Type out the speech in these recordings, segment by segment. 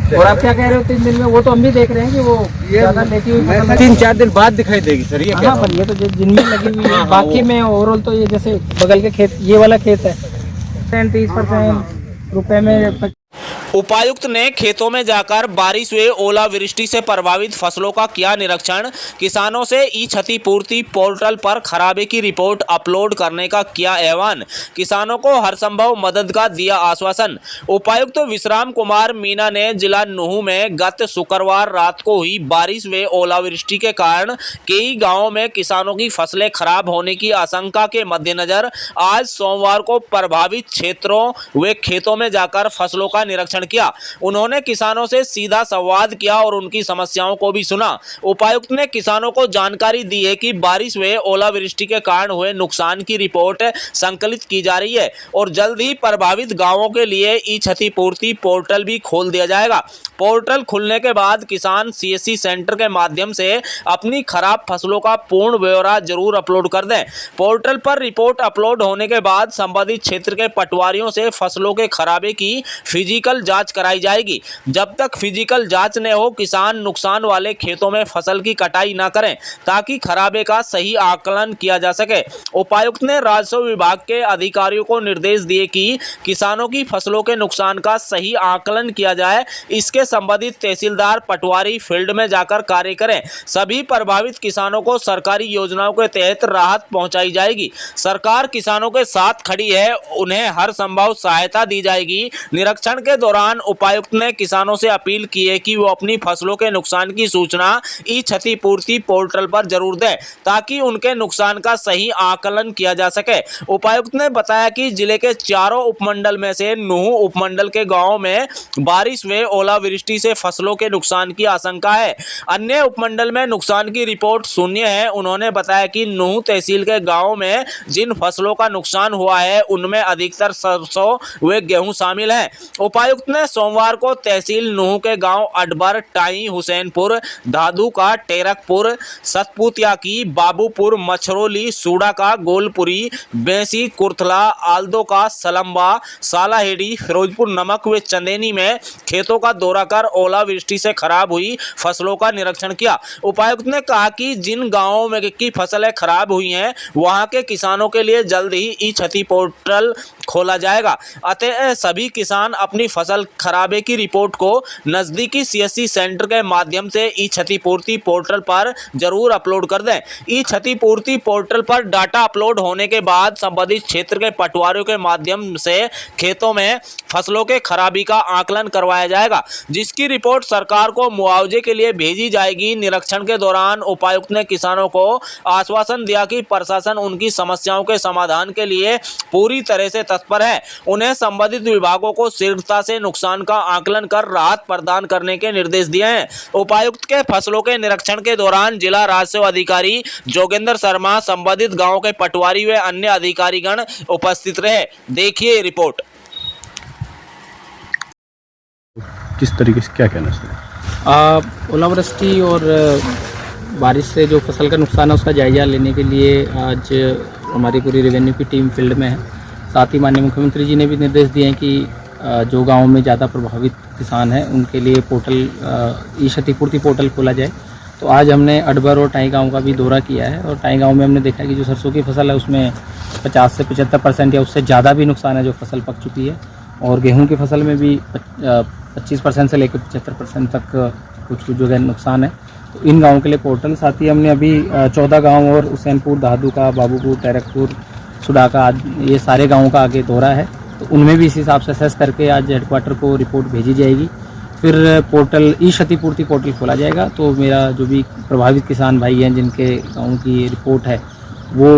और आप क्या कह रहे हो 3 दिन में? वो तो हम भी देख रहे हैं कि वो ज्यादा लेटी हुई फसल 3-4 दिन बाद दिखाई देगी सर, ये हाँ, क्या? पर ये तो जिनमें लगी हुई है। हाँ, बाकी में ओवरऑल तो ये जैसे बगल के खेत, ये वाला खेत है 30% रुपए में। उपायुक्त ने खेतों में जाकर बारिश हुए ओलावृष्टि से प्रभावित फसलों का किया निरीक्षण। किसानों से ई क्षतिपूर्ति पोर्टल पर खराबे की रिपोर्ट अपलोड करने का किया आह्वान। किसानों को हर संभव मदद का दिया आश्वासन। उपायुक्त विश्राम कुमार मीणा ने जिला नूंह में गत शुक्रवार रात को हुई बारिश व ओलावृष्टि के कारण कई गांवों में किसानों की फसलें खराब होने की आशंका के मद्देनजर आज सोमवार को प्रभावित क्षेत्रों व खेतों में जाकर फसलों का निरीक्षण किया। उन्होंने किसानों से सीधा संवाद किया और उनकी समस्याओं को भी सुना। उपायुक्त ने किसानों को जानकारी दी है कि बारिश व ओलावृष्टि के कारण हुए नुकसान की रिपोर्ट संकलित की जा रही है और जल्द ही प्रभावित गांवों के लिए ई क्षतिपूर्ति पोर्टल भी खोल दिया जाएगा। पोर्टल खुलने के बाद किसान सीएससी सेंटर के माध्यम से अपनी खराब फसलों का पूर्ण ब्यौरा जरूर अपलोड कर दें। पोर्टल पर रिपोर्ट अपलोड होने के बाद संबंधित क्षेत्र के पटवारियों से फसलों के खराबे की फिजिकल जांच कराई जाएगी। जब तक फिजिकल जांच न हो किसान नुकसान वाले खेतों में फसल की कटाई न करें ताकि खराबे का सही आकलन किया जा सके। उपायुक्त ने राजस्व विभाग के अधिकारियों को निर्देश दिए कि किसानों की फसलों के नुकसान का सही आकलन किया जाए। इसके संबंधित तहसीलदार पटवारी फील्ड में जाकर कार्य करें। सभी प्रभावित किसानों को सरकारी योजनाओं के तहत राहत पहुंचाई जाएगी। सरकार किसानों के साथ खड़ी है, उन्हें हर संभव सहायता दी जाएगी। निरीक्षण के दौरान उपायुक्त ने किसानों से अपील की है कि वो अपनी फसलों के नुकसान की सूचना ई क्षतिपूर्ति पोर्टल पर जरूर दें ताकि उनके नुकसान का सही आकलन किया जा सके। उपायुक्त ने बताया कि जिले के चारों उपमंडल में से नूंह उपमंडल के गांवों में बारिश व ओलावृष्टि से फसलों के नुकसान की आशंका है। अन्य उपमंडल में नुकसान की रिपोर्ट शून्य है। उन्होंने बताया कि नूंह तहसील के गाँव में जिन फसलों का नुकसान हुआ है उनमें अधिकतर सरसों व गेहूं शामिल है। उपायुक्त ने सोमवार को तहसील नूंह के गांव अडबर, टाई, हुसैनपुर, धादू का, टेरकपुर, सतपुतिया की, बाबूपुर, मछरोली, सूडा का, गोलपुरी, बेंसी, कुर्थला, आल्दो का, सलम्बा, सालाहेड़ी, फिरोजपुर नमक व चंदेनी में खेतों का दौरा कर ओलावृष्टि से खराब हुई फसलों का निरीक्षण किया। उपायुक्त ने कहा कि जिन गांवों में की फसलें खराब हुई हैं वहां के किसानों के लिए जल्द ही ई क्षति पोर्टल खोला जाएगा। अतः सभी किसान अपनी फसल खराबे की रिपोर्ट को नजदीकी सीएससी सेंटर के माध्यम से ई क्षतिपूर्ति पोर्टल पर जरूर अपलोड कर दें। ई क्षतिपूर्ति पोर्टल पर डाटा अपलोड होने के बाद संबंधित क्षेत्र के पटवारियों के माध्यम से खेतों में फसलों के खराबी का आकलन करवाया जाएगा, जिसकी रिपोर्ट सरकार को मुआवजे के लिए भेजी जाएगी। निरीक्षण के दौरान उपायुक्त ने किसानों को आश्वासन दिया कि प्रशासन उनकी समस्याओं के समाधान के लिए पूरी तरह से तत्पर है। उन्हें संबंधित विभागों को शीघ्रता से नुकसान का आकलन कर राहत प्रदान करने के निर्देश दिए हैं। उपायुक्त के फसलों के निरीक्षण के दौरान जिला राजस्व अधिकारी जोगेंद्र शर्मा, संबंधित गांवों के पटवारी व अन्य अधिकारीगण उपस्थित रहे। देखिए रिपोर्ट। किस तरीके से क्या कहना है? ओलावृष्टि और बारिश से जो फसल का नुकसान है उसका जायजा लेने के लिए आज हमारी पूरी रेवेन्यू की टीम फील्ड में है। साथ ही माननीय मुख्यमंत्री जी ने भी निर्देश दिए हैं कि जो गांवों में ज़्यादा प्रभावित किसान हैं उनके लिए पोर्टल ई क्षतिपूर्ति पोर्टल खोला जाए। तो आज हमने अडबर और टाई गांव का भी दौरा किया है और टाई गांव में हमने देखा कि जो सरसों की फसल है उसमें 50 से 75% या उससे ज़्यादा भी नुकसान है जो फसल पक चुकी है, और गेहूँ की फसल में भी 25% से लेकर 75% तक कुछ जो है नुकसान है। तो इन गाँवों के लिए पोर्टल, साथ ही हमने अभी 14 गाँव और हुसैनपुर, दादू का, बाबूपुर, टेरकपुर, सुडा का, ये सारे गाँवों का आगे दौरा है। तो उनमें भी इस हिसाब से असेस करके आज हेडक्वार्टर को रिपोर्ट भेजी जाएगी। फिर पोर्टल ई क्षतिपूर्ति पोर्टल खोला जाएगा। तो मेरा जो भी प्रभावित किसान भाई हैं जिनके गाँव की रिपोर्ट है वो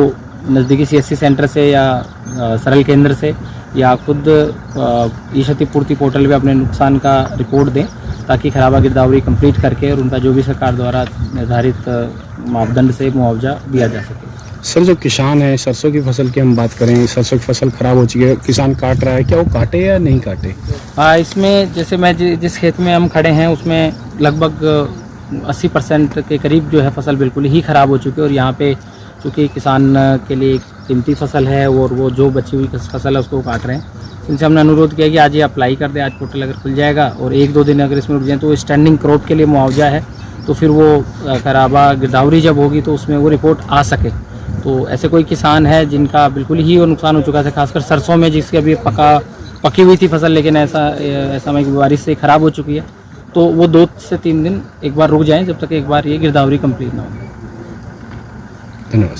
नज़दीकी सीएससी सेंटर से या सरल केंद्र से या खुद ई क्षतिपूर्ति पोर्टल पे अपने नुकसान का रिपोर्ट दें ताकि खराबा गिरदावरी कंप्लीट करके और उनका जो भी सरकार द्वारा निर्धारित मापदंड से मुआवजा दिया जा सके। सर, जो किसान है, सरसों की फसल की हम बात करें, सरसों की फसल खराब हो चुकी है, किसान काट रहा है, क्या वो काटे या नहीं काटे? हाँ, इसमें जैसे मैं जिस खेत में हम खड़े हैं उसमें लगभग 80% के करीब जो है फसल बिल्कुल ही ख़राब हो चुकी है। और यहाँ पे चूँकि किसान के लिए कीमती फसल है और वो जो बची हुई फसल है उसको काट रहे हैं। इनसे हमने अनुरोध किया कि आज ये अप्लाई कर दें, आज पोर्टल अगर खुल जाएगा और 1-2 दिन अगर इसमें रुक जाए तो स्टैंडिंग क्रॉप के लिए मुआवजा है, तो फिर वो खराबा गिरदावरी जब होगी तो उसमें वो रिपोर्ट आ सके। तो ऐसे कोई किसान है जिनका बिल्कुल ही वो नुकसान हो चुका है, खासकर सरसों में जिसकी अभी पकी हुई थी फसल, लेकिन ऐसा में बारिश से ख़राब हो चुकी है, तो वो 2 से 3 दिन एक बार रुक जाएं जब तक एक बार ये गिरदावरी कंप्लीट ना हो। धन्यवाद।